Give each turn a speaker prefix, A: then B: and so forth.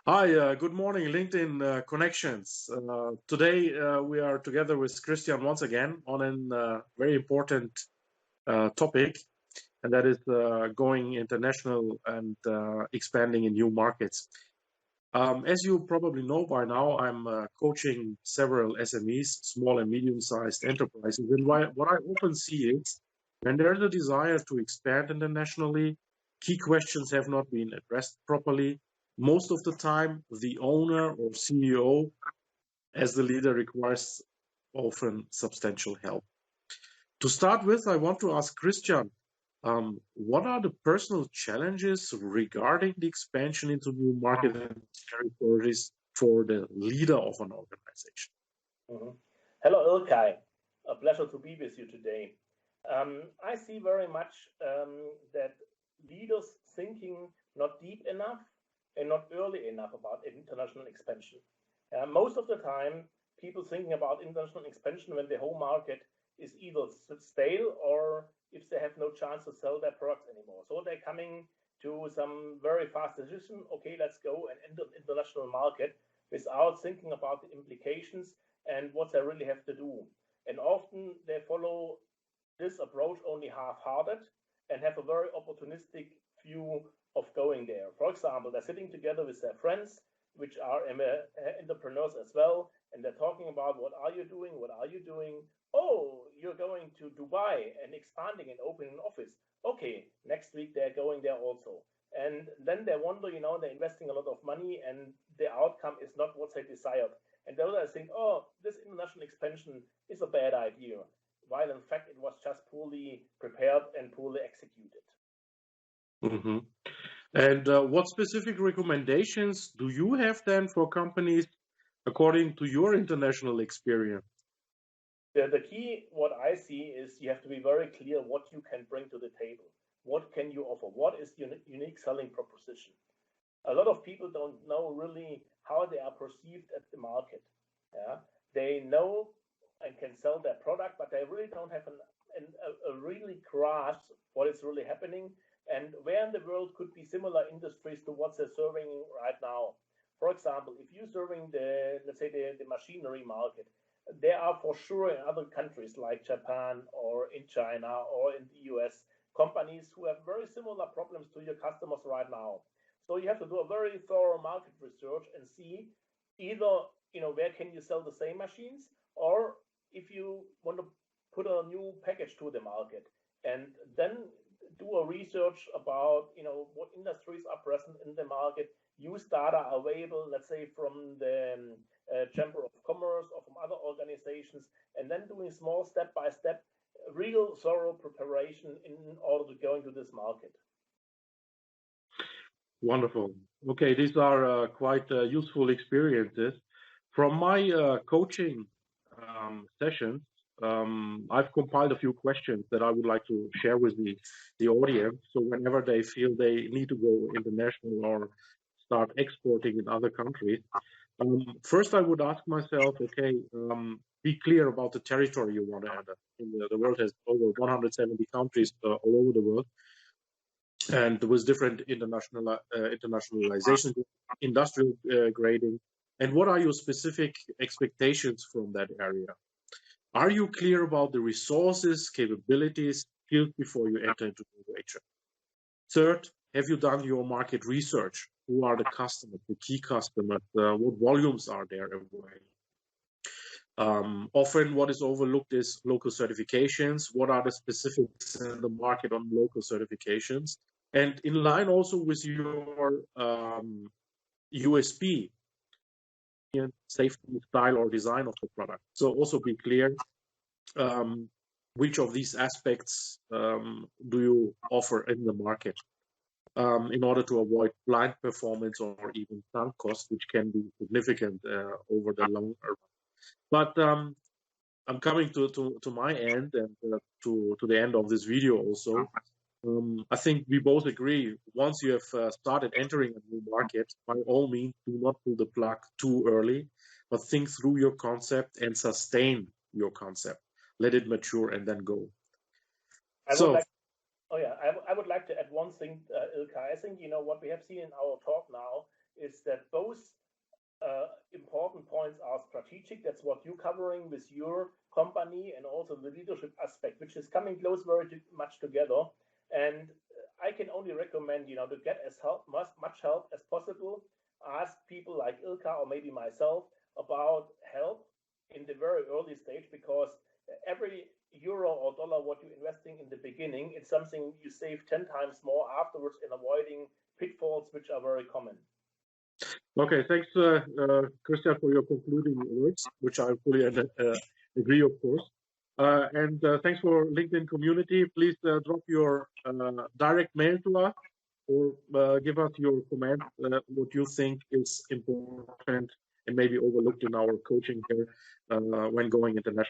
A: Hi, good morning, LinkedIn Connections. Today we are together with Christian once again on a very important topic, and that is going international and expanding in new markets. As you probably know by now, I'm coaching several SMEs, small and medium-sized enterprises, and what I often see is when there's a desire to expand internationally, key questions have not been addressed properly. Most of the time, the owner or CEO, as the leader, requires often substantial help. To start with, I want to ask Christian, what are the personal challenges regarding the expansion into new market and territories for the leader of an organization?
B: Mhm. Hello, Ilkay. A pleasure to be with you today. I see very much that leaders thinking not deep enough and not early enough about international expansion. Most of the time, people thinking about international expansion when the home market is either stale or if they have no chance to sell their products anymore. So they're coming to some very fast decision. Okay, let's go and enter the international market without thinking about the implications and what they really have to do. And often they follow this approach only half-hearted and have a very opportunistic view of going there. For example, they're sitting together with their friends, which are entrepreneurs as well, and they're talking about what are you doing? What are you doing? Oh, you're going to Dubai and expanding and opening an office. Okay, next week they're going there also. And then they wonder, they're investing a lot of money and the outcome is not what they desired. And the others think, oh, this international expansion is a bad idea, while in fact it was just poorly prepared and poorly executed.
A: Mm-hmm. And what specific recommendations do you have then for companies according to your international experience?
B: The key, what I see, is you have to be very clear what you can bring to the table. What can you offer? What is your unique selling proposition? A lot of people don't know really how they are perceived at the market. Yeah, they know and can sell their product, but they really don't have a really grasp what is really happening and where in the world could be similar industries to what they're serving right now. For example, if you're serving let's say the machinery market, there are for sure in other countries like Japan or in China or in the US companies who have very similar problems to your customers right now. So you have to do a very thorough market research and see either where can you sell the same machines, or if you want to put a new package to the market, and then do a research about what industries are present in the market, use data available, let's say from the Chamber of Commerce or from other organizations, and then doing small step by step, real thorough preparation in order to go into this market.
A: Wonderful. Okay, these are quite useful experiences. From my coaching sessions, I've compiled a few questions that I would like to share with the audience. So whenever they feel they need to go international or start exporting in other countries, first I would ask myself, okay, be clear about the territory you want to enter. The world has over 170 countries all over the world, and with different internationalization, industrial grading. And what are your specific expectations from that area? Are you clear about the resources, capabilities, skills before you enter into the region? Third, have you done your market research? Who are the customers, the key customers? What volumes are there away? Often what is overlooked is local certifications. What are the specifics in the market on local certifications? And in line also with your USP, safety, style, or design of the product. So also be clear which of these aspects do you offer in the market in order to avoid blind performance or even sunk costs, which can be significant over the long run. But I'm coming to my end and to the end of this video also. I think we both agree, once you have started entering a new market, by all means, do not pull the plug too early, but think through your concept and sustain your concept. Let it mature and then go.
B: I would like to add one thing, Ilkay. I think what we have seen in our talk now is that both important points are strategic. That's what you're covering with your company, and also the leadership aspect, which is coming close very much together. And I can only recommend, to get as much help as possible. Ask people like Ilka or maybe myself about help in the very early stage, because every euro or dollar what you're investing in the beginning, it's something you save 10 times more afterwards in avoiding pitfalls which are very common.
A: Okay, thanks, Christian, for your concluding words, which I fully agree, of course. And thanks for LinkedIn community. Please drop your direct mail to us, or give us your comments, what you think is important and maybe overlooked in our coaching here when going international.